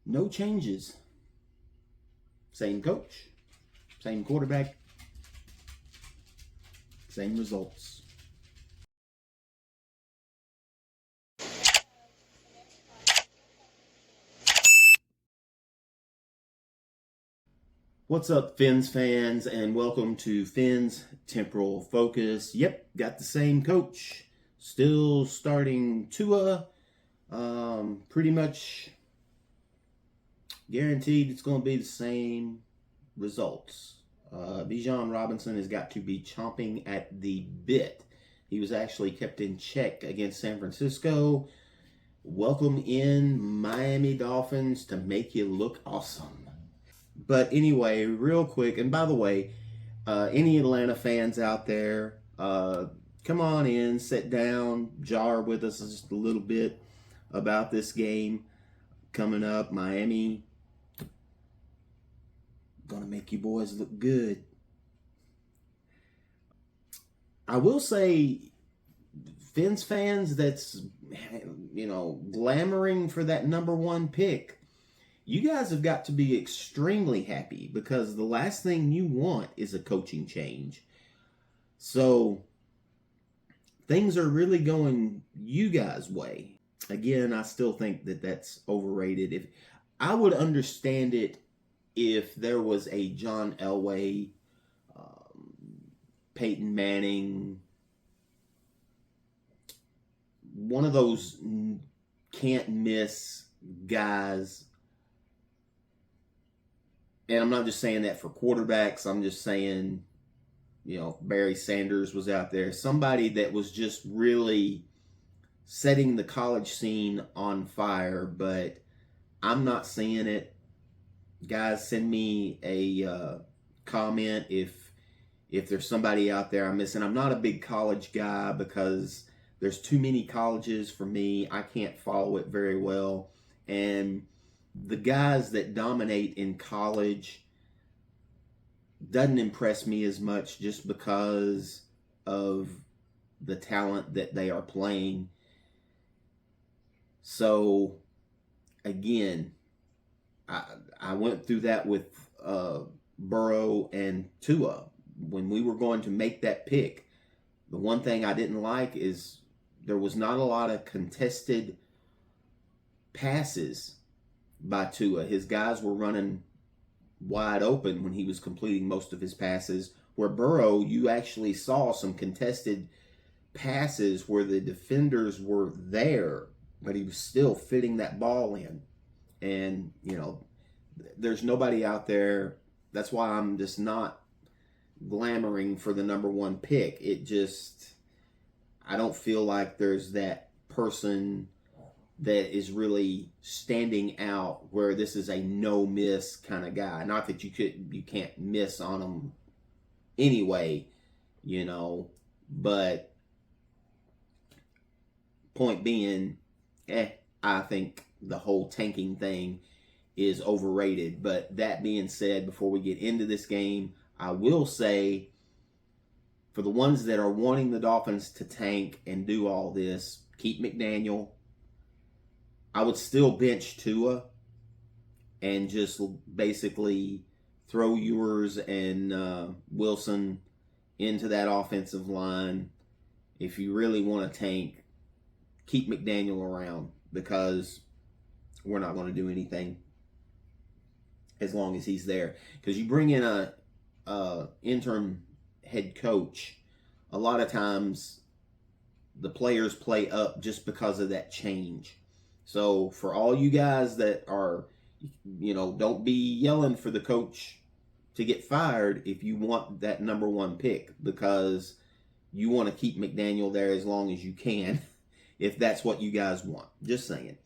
No changes. Same coach, same quarterback, same results. What's up, Fins fans, and welcome to Fins Temporal Focus. Yep, got the same coach. Still starting Tua. Pretty much guaranteed it's going to be the same results. Bijan Robinson has got to be chomping at the bit. He was actually kept in check against San Francisco. Welcome in, Miami Dolphins, to make you look awesome. But anyway, real quick, and by the way, any Atlanta fans out there, come on in, sit down, jar with us just a little bit about this game coming up. Miami gonna make you boys look good. I will say, Fins fans that's, glamoring for that number one pick, you guys have got to be extremely happy because the last thing you want is a coaching change. So things are really going you guys' way. Again, I still think that that's overrated. If I would understand it if there was a John Elway, Peyton Manning, one of those can't miss guys. And I'm not just saying that for quarterbacks. I'm just saying, Barry Sanders was out there. Somebody that was just really setting the college scene on fire. But I'm not seeing it. Guys, send me a comment if there's somebody out there I'm missing. I'm not a big college guy because there's too many colleges for me. I can't follow it very well. And the guys that dominate in college doesn't impress me as much just because of the talent that they are playing. So, again, I went through that with Burrow and Tua. When we were going to make that pick, the one thing I didn't like is there was not a lot of contested passes by Tua. His guys were running wide open when he was completing most of his passes, where Burrow, you actually saw some contested passes where the defenders were there, but he was still fitting that ball in. And, there's nobody out there. That's why I'm just not glamoring for the number one pick. I don't feel like there's that person that is really standing out where this is a no miss kind of guy. Not that you can't miss on him anyway, but point being, I think the whole tanking thing is overrated. But that being said, before we get into this game, I will say, for the ones that are wanting the Dolphins to tank and do all this, keep McDaniel. I would still bench Tua and just basically throw Ewers and Wilson into that offensive line. If you really want to tank, keep McDaniel around because we're not going to do anything as long as he's there. Because you bring in a interim head coach, a lot of times the players play up just because of that change. So for all you guys that are, don't be yelling for the coach to get fired if you want that number one pick, because you want to keep McDaniel there as long as you can if that's what you guys want. Just saying.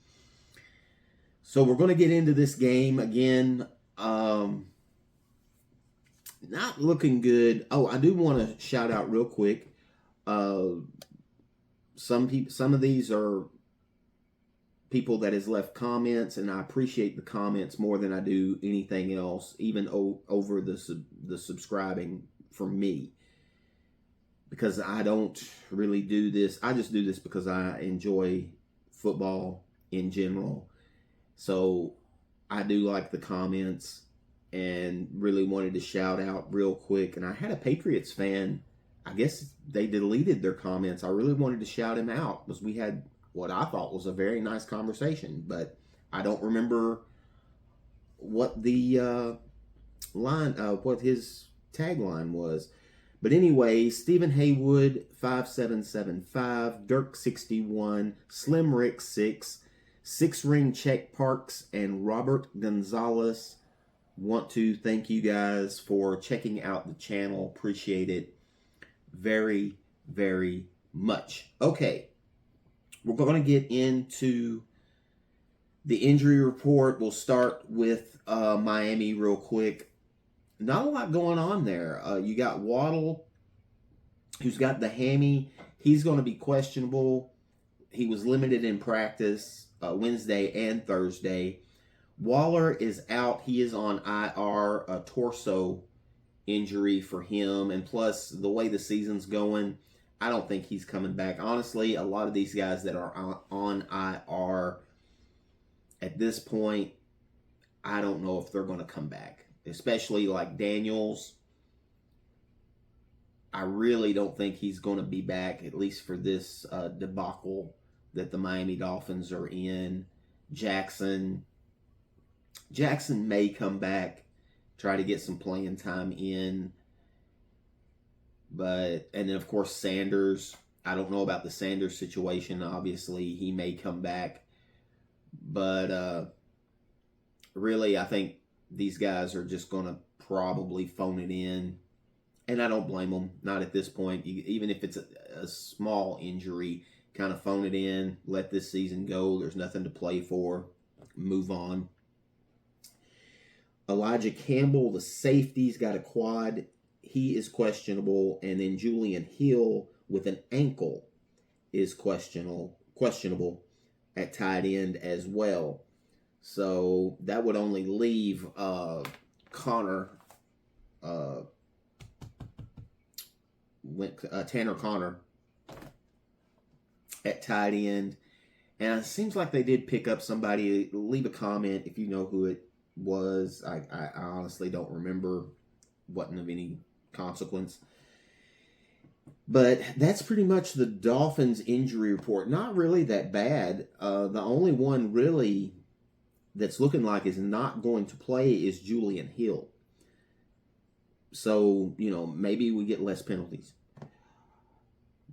So we're going to get into this game again. Not looking good. Oh, I do want to shout out real quick. Some of these are people that has left comments, and I appreciate the comments more than I do anything else, even over the subscribing for me, because I don't really do this. I just do this because I enjoy football in general. So I do like the comments and really wanted to shout out real quick. And I had a Patriots fan, I guess they deleted their comments. I really wanted to shout him out because we had what I thought was a very nice conversation, but I don't remember what the what his tagline was. But anyway, Stephen Haywood 5775, Dirk 61, Slim Rick 6, Six Ring Check Parks, and Robert Gonzalez want to thank you guys for checking out the channel. Appreciate it very, very much. Okay, we're going to get into the injury report. We'll start with Miami real quick. Not a lot going on there. You got Waddle, who's got the hammy. He's going to be questionable. He was limited in practice Wednesday and Thursday. Waller is out. He is on IR, a torso injury for him. And plus, the way the season's going, I don't think he's coming back. Honestly, a lot of these guys that are on IR at this point, I don't know if they're going to come back. Especially like Daniels. I really don't think he's going to be back, at least for this debacle that the Miami Dolphins are in. Jackson may come back, try to get some playing time in. And then of course Sanders. I don't know about the Sanders situation. Obviously, he may come back. But really, I think these guys are just going to probably phone it in. And I don't blame them. Not at this point. Even if it's a small injury, kind of phone it in. Let this season go. There's nothing to play for. Move on. Elijah Campbell, the safety's got a quad. He is questionable. And then Julian Hill with an ankle is questionable at tight end as well. So that would only leave Tanner Connor at tight end. And it seems like they did pick up somebody. Leave a comment if you know who it was. I honestly don't remember. Wasn't of any consequence. But that's pretty much the Dolphins injury report. Not really that bad. The only one really that's looking like is not going to play is Julian Hill. So, maybe we get less penalties.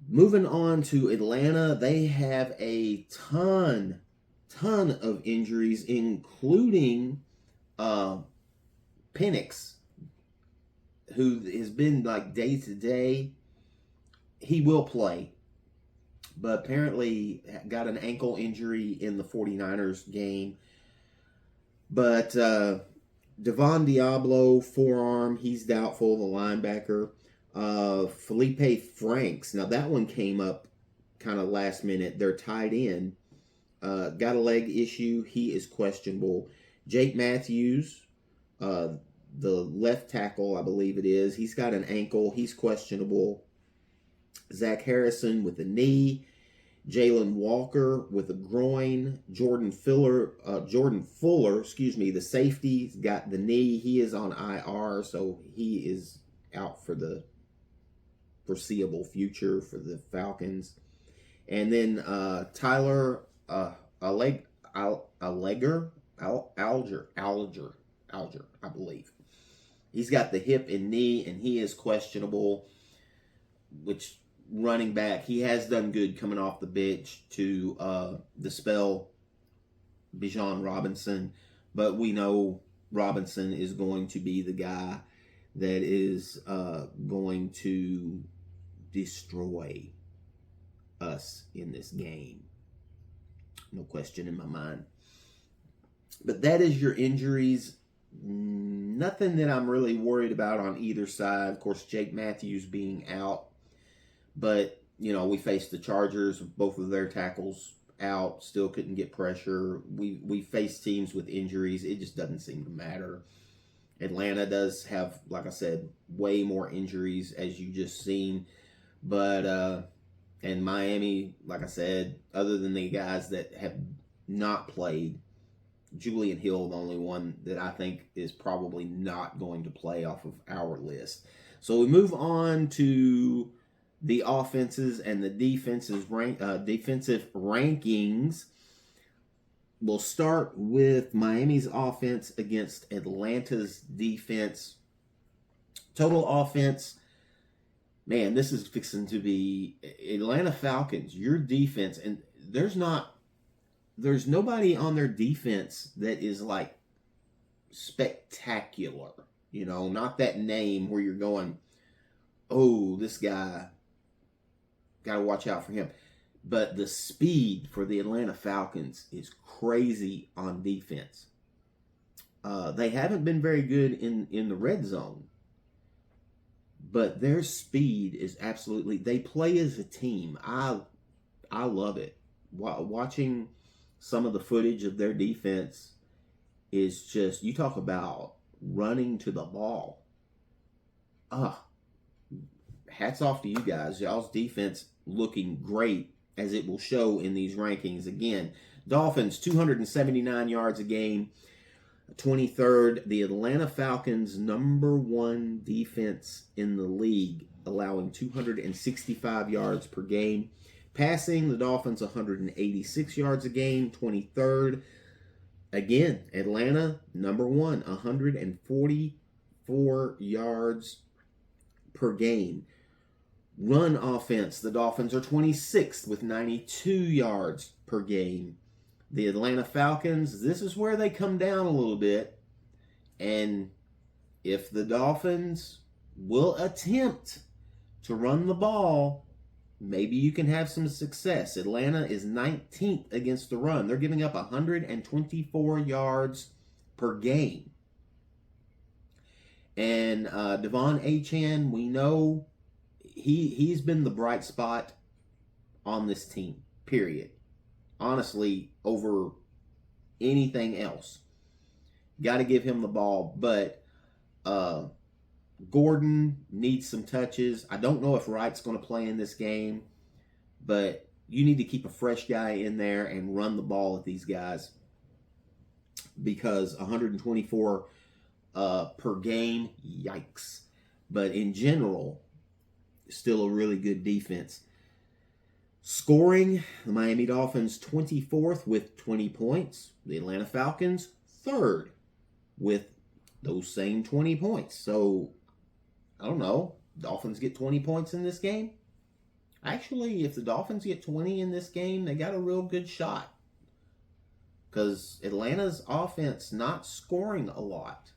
Moving on to Atlanta, they have a ton of injuries, including Penix, who has been like day to day. He will play, but apparently got an ankle injury in the 49ers game. But Devon Diablo, forearm, he's doubtful, the linebacker. Felipe Franks, now that one came up kind of last minute. They're tied in. Got a leg issue. He is questionable. Jake Matthews, the left tackle, I believe it is. He's got an ankle. He's questionable. Zach Harrison with a knee. Jalen Walker with a groin. Jordan Fuller, the safety, got the knee. He is on IR, so he is out for the foreseeable future for the Falcons. And then Tyler Alger, I believe. He's got the hip and knee, and he is questionable. Which running back, he has done good coming off the bench to dispel Bijan Robinson, but we know Robinson is going to be the guy that is going to destroy us in this game. No question in my mind. But that is your injuries. Nothing that I'm really worried about on either side. Of course, Jake Matthews being out. But, we faced the Chargers, both of their tackles out, still couldn't get pressure. We faced teams with injuries. It just doesn't seem to matter. Atlanta does have, like I said, way more injuries, as you just seen. But, and Miami, like I said, other than the guys that have not played, Julian Hill, the only one that I think is probably not going to play off of our list. So we move on to the offenses and the defensive rankings. We'll start with Miami's offense against Atlanta's defense. Total offense, man, this is fixing to be Atlanta Falcons, your defense, and there's nobody on their defense that is like spectacular. You know, not that name where you're going, oh, this guy, got to watch out for him. But the speed for the Atlanta Falcons is crazy on defense. They haven't been very good in the red zone. But their speed is absolutely... They play as a team. I love it. Watching some of the footage of their defense is just... You talk about running to the ball. Hats off to you guys. Y'all's defense looking great, as it will show in these rankings. Again, Dolphins, 279 yards a game, 23rd. The Atlanta Falcons, number one defense in the league, allowing 265 yards per game. Passing, the Dolphins, 186 yards a game, 23rd. Again, Atlanta, number one, 144 yards per game. Run offense, the Dolphins are 26th with 92 yards per game. The Atlanta Falcons, this is where they come down a little bit. And if the Dolphins will attempt to run the ball, maybe you can have some success. Atlanta is 19th against the run. They're giving up 124 yards per game. And Devon Achane, we know he's been the bright spot on this team, period. Honestly, over anything else. Got to give him the ball, but Gordon needs some touches. I don't know if Wright's going to play in this game, but you need to keep a fresh guy in there and run the ball at these guys, because 124 per game, yikes. But in general, still a really good defense. Scoring, the Miami Dolphins 24th with 20 points. The Atlanta Falcons 3rd with those same 20 points. So, I don't know. Dolphins get 20 points in this game? Actually, if the Dolphins get 20 in this game, they got a real good shot. Because Atlanta's offense not scoring a lot.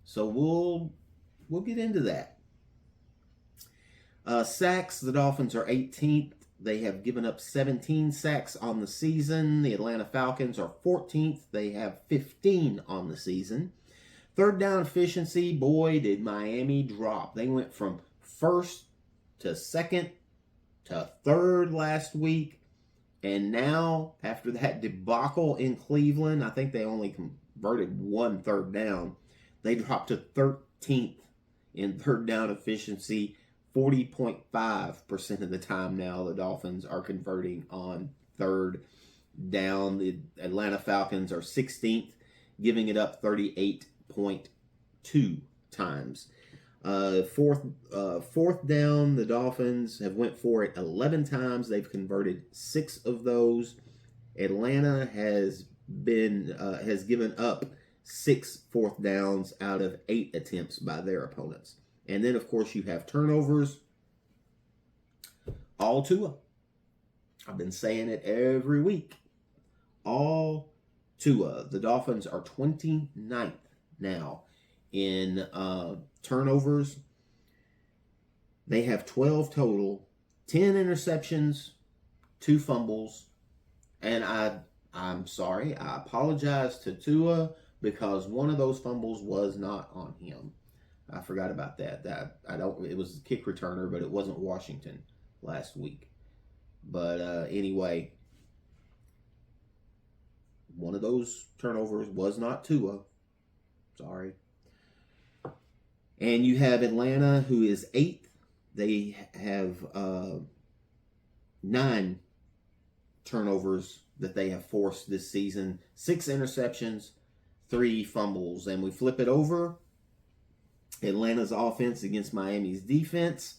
So we'll get into that. Sacks, the Dolphins are 18th. They have given up 17 sacks on the season. The Atlanta Falcons are 14th. They have 15 on the season. Third down efficiency, boy, did Miami drop. They went from first to second to third last week. And now, after that debacle in Cleveland, I think they only converted one third down. They dropped to 13th in third down efficiency. 40.5% of the time now the Dolphins are converting on third down. The Atlanta Falcons are 16th, giving it up 38.2 times. Fourth down, the Dolphins have went for it 11 times. They've converted 6 of those. Atlanta has given up 6 fourth downs out of 8 attempts by their opponents. And then, of course, you have turnovers. All Tua. I've been saying it every week. All Tua. The Dolphins are 29th now in turnovers. They have 12 total, 10 interceptions, 2 fumbles. And I'm sorry. I apologize to Tua because one of those fumbles was not on him. I forgot about that. It was a kick returner, but it wasn't Washington last week. But anyway, one of those turnovers was not Tua. Sorry. And you have Atlanta, who is 8th. They have 9 turnovers that they have forced this season. 6 interceptions, 3 fumbles. And we flip it over. Atlanta's offense against Miami's defense.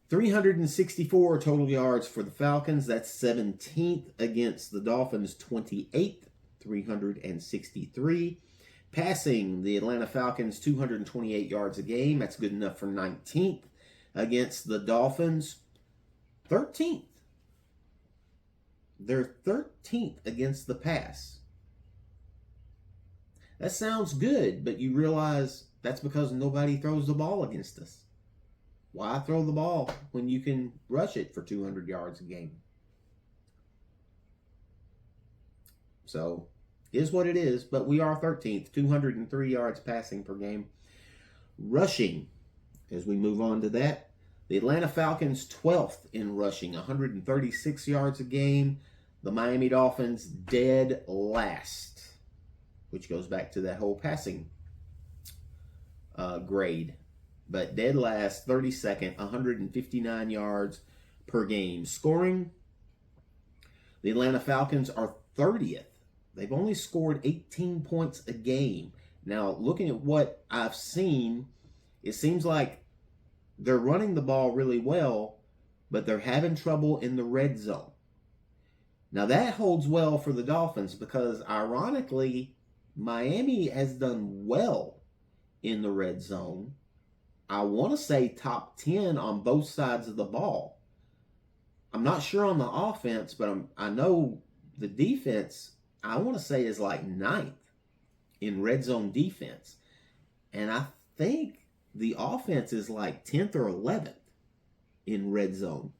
364 total yards for the Falcons. That's 17th against the Dolphins, 28th, 363. Passing, the Atlanta Falcons, 228 yards a game. That's good enough for 19th against the Dolphins, 13th. They're 13th against the pass. That sounds good, but you realize that's because nobody throws the ball against us. Why throw the ball when you can rush it for 200 yards a game? So, is what it is, but we are 13th, 203 yards passing per game. Rushing, as we move on to that, the Atlanta Falcons 12th in rushing, 136 yards a game. The Miami Dolphins dead last, which goes back to that whole passing grade. But dead last, 32nd, 159 yards per game. Scoring, the Atlanta Falcons are 30th. They've only scored 18 points a game. Now, looking at what I've seen, it seems like they're running the ball really well, but they're having trouble in the red zone. Now, that holds well for the Dolphins because, ironically, Miami has done well in the red zone. I want to say top 10 on both sides of the ball. I'm not sure on the offense, but I know the defense, I want to say, is like 9th in red zone defense. And I think the offense is like 10th or 11th in red zone.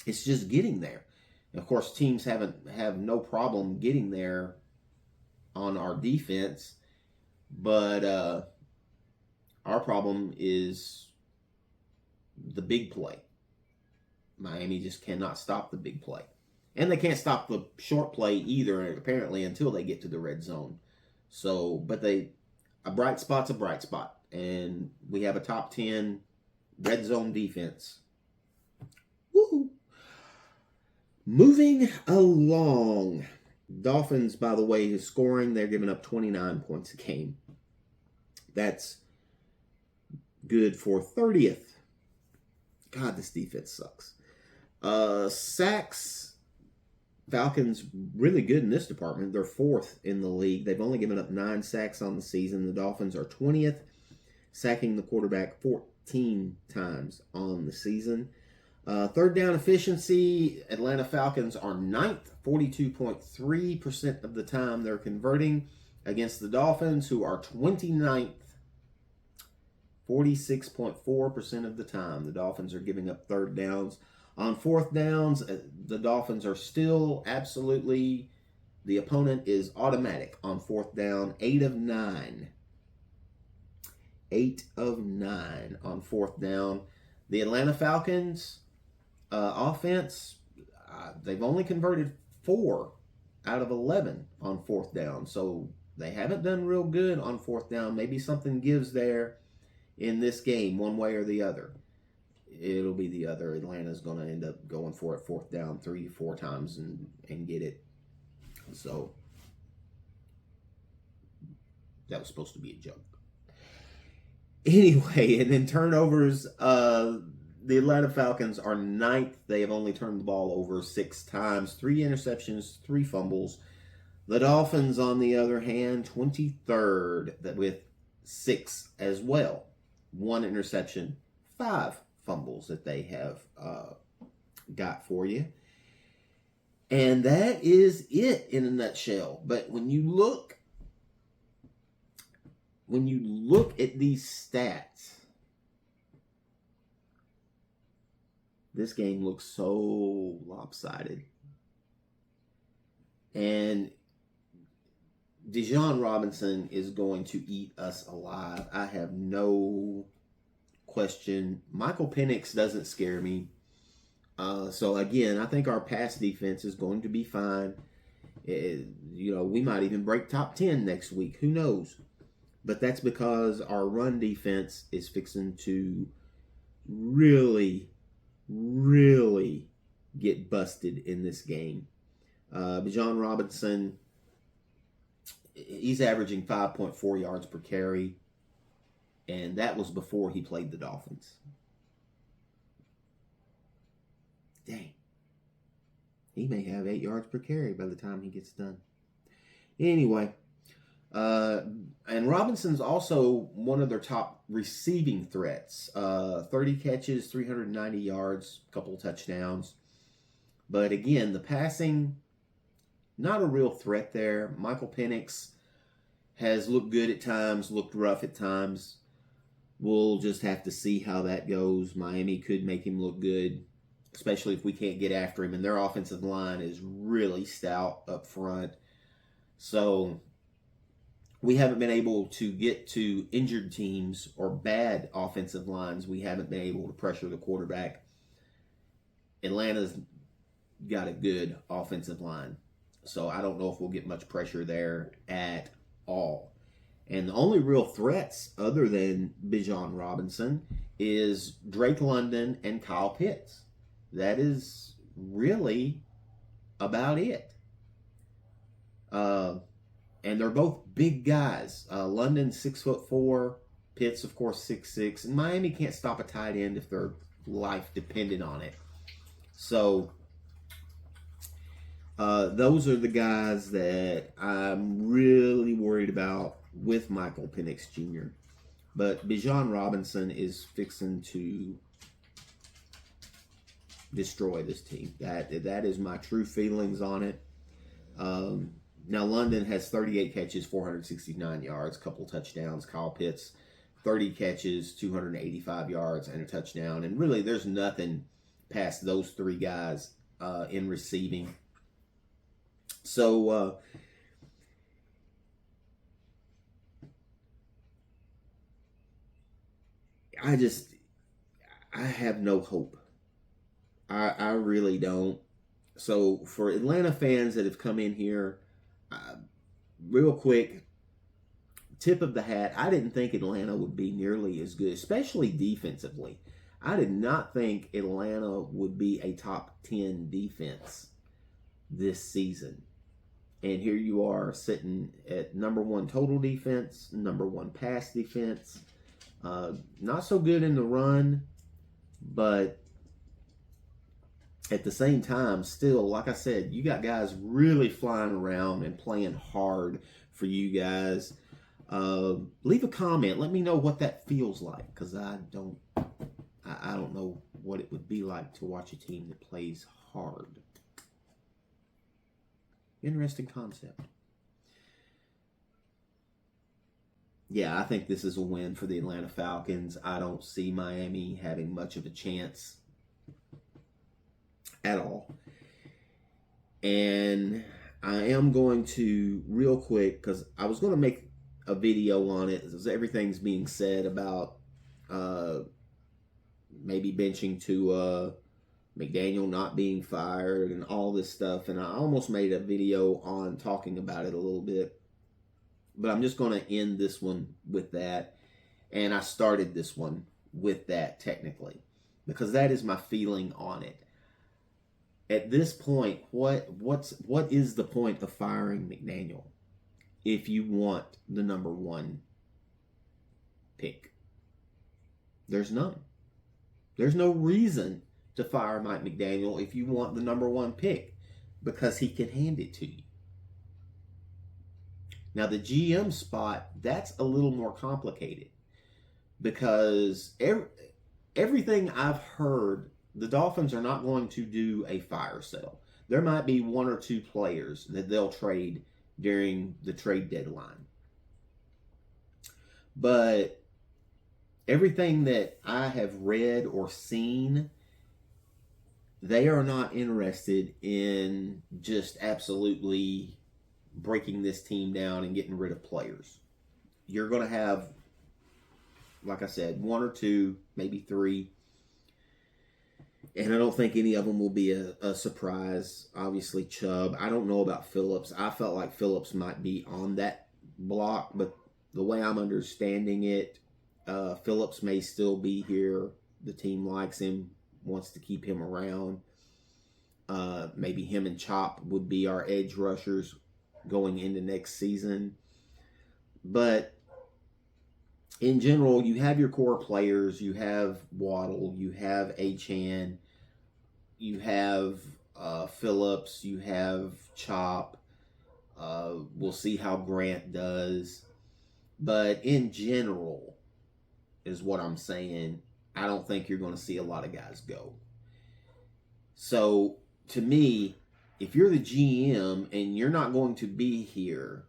It's just getting there. And of course, teams have no problem getting there on our defense, but our problem is the big play. Miami just cannot stop the big play. And they can't stop the short play either, apparently, until they get to the red zone. So, but a bright spot's a bright spot. And we have a top 10 red zone defense. Woo! Moving along. Dolphins, by the way, is scoring. They're giving up 29 points a game. That's good for 30th. God, this defense sucks. Sacks. Falcons really good in this department. They're 4th in the league. They've only given up 9 sacks on the season. The Dolphins are 20th, sacking the quarterback 14 times on the season. Third down efficiency, Atlanta Falcons are 9th, 42.3% of the time they're converting against the Dolphins, who are 29th, 46.4% of the time. The Dolphins are giving up third downs. On fourth downs, the Dolphins are still absolutely, the opponent is automatic on fourth down, 8 of 9. 8 of 9 on fourth down. The Atlanta Falcons offense, they've only converted 4 out of 11 on fourth down. So they haven't done real good on fourth down. Maybe something gives there in this game, one way or the other. It'll be the other. Atlanta's going to end up going for it fourth down 3-4 times and get it. So that was supposed to be a joke. Anyway, and then turnovers, the Atlanta Falcons are 9th. They have only turned the ball over 6 times, 3 interceptions, 3 fumbles. The Dolphins, on the other hand, 23rd with 6 as well. 1 interception, 5 fumbles that they have got for you. And that is it in a nutshell. But when you look at these stats, this game looks so lopsided. And Bijan Robinson is going to eat us alive. I have no question. Michael Penix doesn't scare me. So again, I think our pass defense is going to be fine. We might even break top 10 next week. Who knows? But that's because our run defense is fixing to really, really get busted in this game. Bijan Robinson, he's averaging 5.4 yards per carry, and that was before he played the Dolphins. Dang. He may have 8 yards per carry by the time he gets done. Anyway, and Robinson's also one of their top receiving threats. 30 catches, 390 yards, a couple of touchdowns. But again, the passing, not a real threat there. Michael Penix has looked good at times, looked rough at times. We'll just have to see how that goes. Miami could make him look good, especially if we can't get after him. And their offensive line is really stout up front. So we haven't been able to get to injured teams or bad offensive lines. We haven't been able to pressure the quarterback. Atlanta's got a good offensive line. So I don't know if we'll get much pressure there at all. And the only real threats other than Bijan Robinson is Drake London and Kyle Pitts. That is really about it. And they're both big guys. London 6'4", Pitts of course 6'6", and Miami can't stop a tight end if their life depended on it. So those are the guys that I'm really worried about with Michael Penix Jr. But Bijan Robinson is fixing to destroy this team. That is my true feelings on it. Now, London has 38 catches, 469 yards, a couple touchdowns. Kyle Pitts, 30 catches, 285 yards, and a touchdown. And really, there's nothing past those three guys in receiving. So, I have no hope. I really don't. So, for Atlanta fans that have come in here, real quick, tip of the hat, I didn't think Atlanta would be nearly as good, especially defensively. I did not think Atlanta would be a top 10 defense this season. And here you are sitting at number 1 total defense, number 1 pass defense. Not so good in the run, but at the same time, still, like I said, you got guys really flying around and playing hard for you guys. Leave a comment. Let me know what that feels like, because I don't know what it would be like to watch a team that plays hard. Interesting concept. Yeah, I think this is a win for the Atlanta Falcons. I don't see Miami having much of a chance at all. And I am going to, real quick, because I was going to make a video on it, as everything's being said about maybe benching to McDaniel not being fired and all this stuff. And I almost made a video on talking about it a little bit. But I'm just going to end this one with that. And I started this one with that technically, because that is my feeling on it. At this point, what is the point of firing McDaniel if you want the number 1 pick? There's none. There's no reason to fire Mike McDaniel if you want the number 1 pick, because he can hand it to you. Now, the GM spot, that's a little more complicated, because everything I've heard, the Dolphins are not going to do a fire sale. There might be 1 or 2 players that they'll trade during the trade deadline. But everything that I have read or seen, they are not interested in just absolutely breaking this team down and getting rid of players. You're going to have, like I said, 1 or 2, maybe 3. And I don't think any of them will be a surprise. Obviously, Chubb. I don't know about Phillips. I felt like Phillips might be on that block, but the way I'm understanding it, Phillips may still be here. The team likes him, wants to keep him around. Maybe him and Chop would be our edge rushers going into next season. But in general, you have your core players. You have Waddle. You have Achane. You have Phillips. You have Chop. We'll see how Grant does. But in general, is what I'm saying, I don't think you're going to see a lot of guys go. So, to me, if you're the GM and you're not going to be here,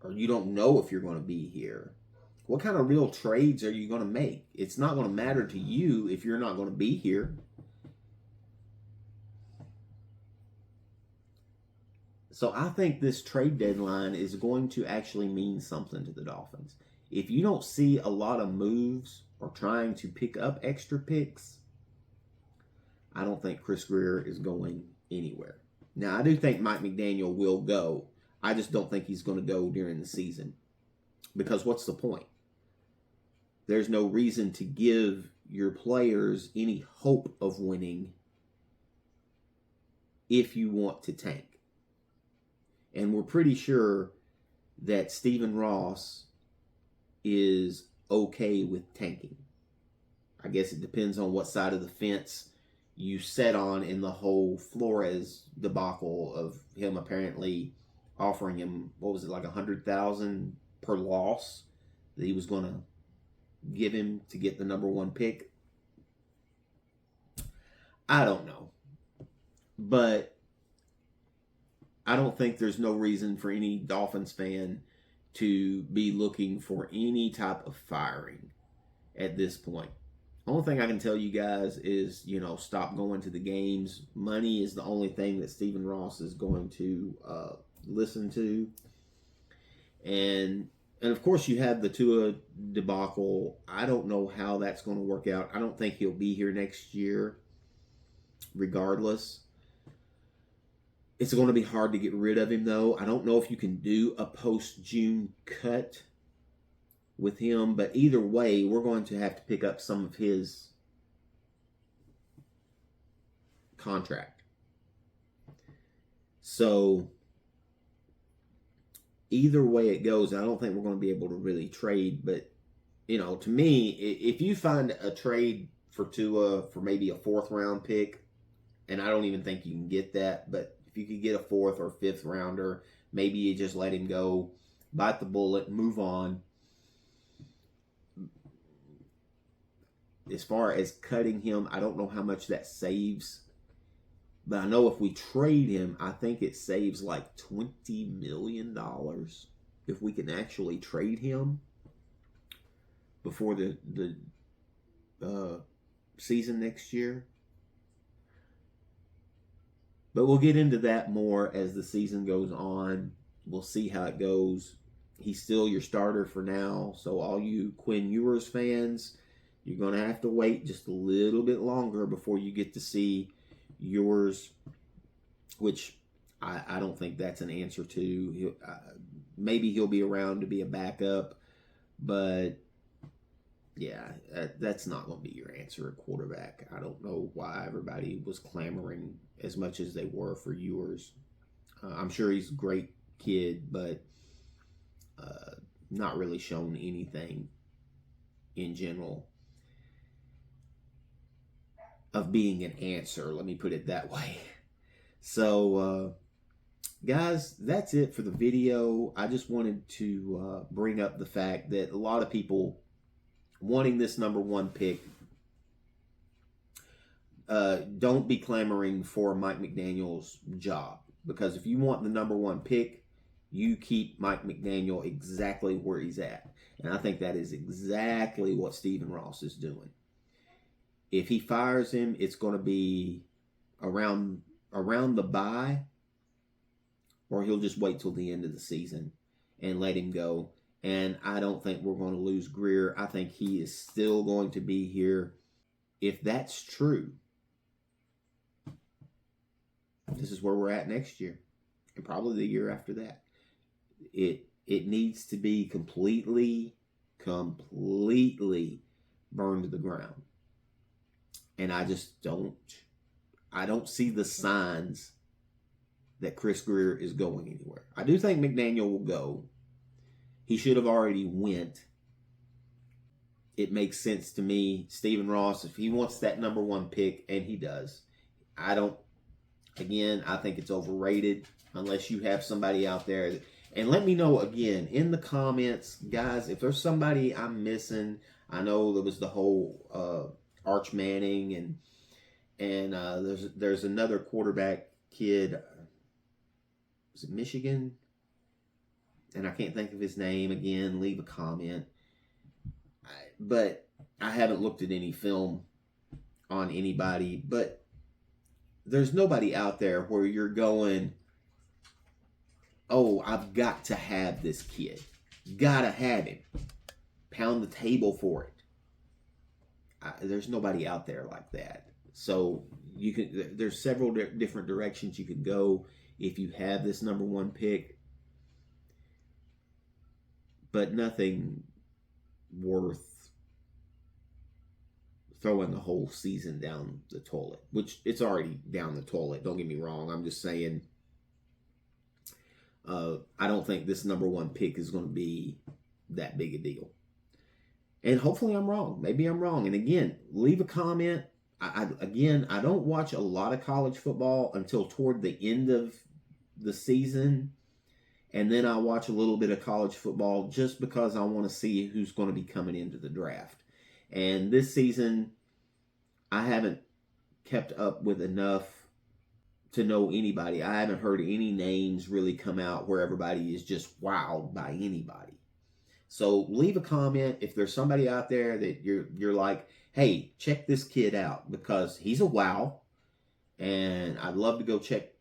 or you don't know if you're going to be here, what kind of real trades are you going to make? It's not going to matter to you if you're not going to be here. So I think this trade deadline is going to actually mean something to the Dolphins. If you don't see a lot of moves or trying to pick up extra picks, I don't think Chris Grier is going anywhere. Now, I do think Mike McDaniel will go. I just don't think he's going to go during the season. Because what's the point? There's no reason to give your players any hope of winning if you want to tank. And we're pretty sure that Stephen Ross is okay with tanking. I guess it depends on what side of the fence you set on in the whole Flores debacle of him apparently offering him, what was it, like $100,000 per loss that he was going to give him to get the number 1 pick. I don't know. But I don't think there's no reason for any Dolphins fan to be looking for any type of firing at this point. The only thing I can tell you guys is, stop going to the games. Money is the only thing that Stephen Ross is going to listen to. And of course you have the Tua debacle. I don't know how that's going to work out. I don't think he'll be here next year regardless. It's going to be hard to get rid of him, though. I don't know if you can do a post-June cut with him, but either way, we're going to have to pick up some of his contract. So, either way it goes, I don't think we're going to be able to really trade, but, to me, if you find a trade for Tua for maybe a 4th round pick, and I don't even think you can get that, but if you could get a 4th or 5th rounder, maybe you just let him go, bite the bullet, move on. As far as cutting him, I don't know how much that saves. But I know if we trade him, I think it saves like $20 million if we can actually trade him before the season next year. But we'll get into that more as the season goes on. We'll see how it goes. He's still your starter for now. So all you Quinn Ewers fans, you're going to have to wait just a little bit longer before you get to see Ewers, which I don't think that's an answer to. Maybe he'll be around to be a backup, but yeah, that's not going to be your answer at quarterback. I don't know why everybody was clamoring as much as they were for Ewers. I'm sure he's a great kid, but not really shown anything in general of being an answer. Let me put it that way. So, guys, that's it for the video. I just wanted to bring up the fact that a lot of people wanting this number 1 pick, don't be clamoring for Mike McDaniel's job. Because if you want the number 1 pick, you keep Mike McDaniel exactly where he's at. And I think that is exactly what Stephen Ross is doing. If he fires him, it's going to be around the bye, or he'll just wait till the end of the season and let him go. And I don't think we're going to lose Grier. I think he is still going to be here. If that's true, this is where we're at next year, and probably the year after that. It needs to be completely burned to the ground. And I just don't I don't see the signs that Chris Greer is going anywhere. I do think McDaniel will go. He should have already went. It makes sense to me. Stephen Ross, if he wants that number one pick, and he does, I think it's overrated unless you have somebody out there. And let me know again in the comments, guys, if there's somebody I'm missing. I know there was the whole Arch Manning, and there's another quarterback kid. Is it Michigan? And I can't think of his name. Again, leave a comment. But I haven't looked at any film on anybody. But there's nobody out there where you're going, oh, I've got to have this kid. Gotta have him. Pound the table for it. There's nobody out there like that. So there's several different directions you could go if you have this number one pick. But nothing worth throwing the whole season down the toilet, which it's already down the toilet. Don't get me wrong. I'm just saying, I don't think this number one pick is going to be that big a deal. And hopefully I'm wrong. Maybe I'm wrong. And again, leave a comment. I don't watch a lot of college football until toward the end of the season. And then I watch a little bit of college football just because I want to see who's going to be coming into the draft. And this season, I haven't kept up with enough to know anybody. I haven't heard any names really come out where everybody is just wowed by anybody. So leave a comment if there's somebody out there that you're like, hey, check this kid out because he's a wow. And I'd love to go check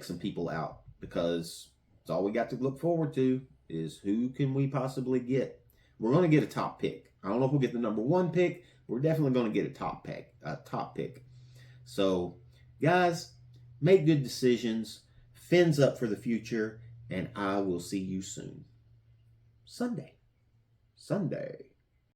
some people out because it's all we got to look forward to is who can we possibly get. We're going to get a top pick. I don't know if we'll get the number one pick. We're definitely going to get a top pick. So, guys, make good decisions. Fins up for the future. And I will see you soon. Sunday.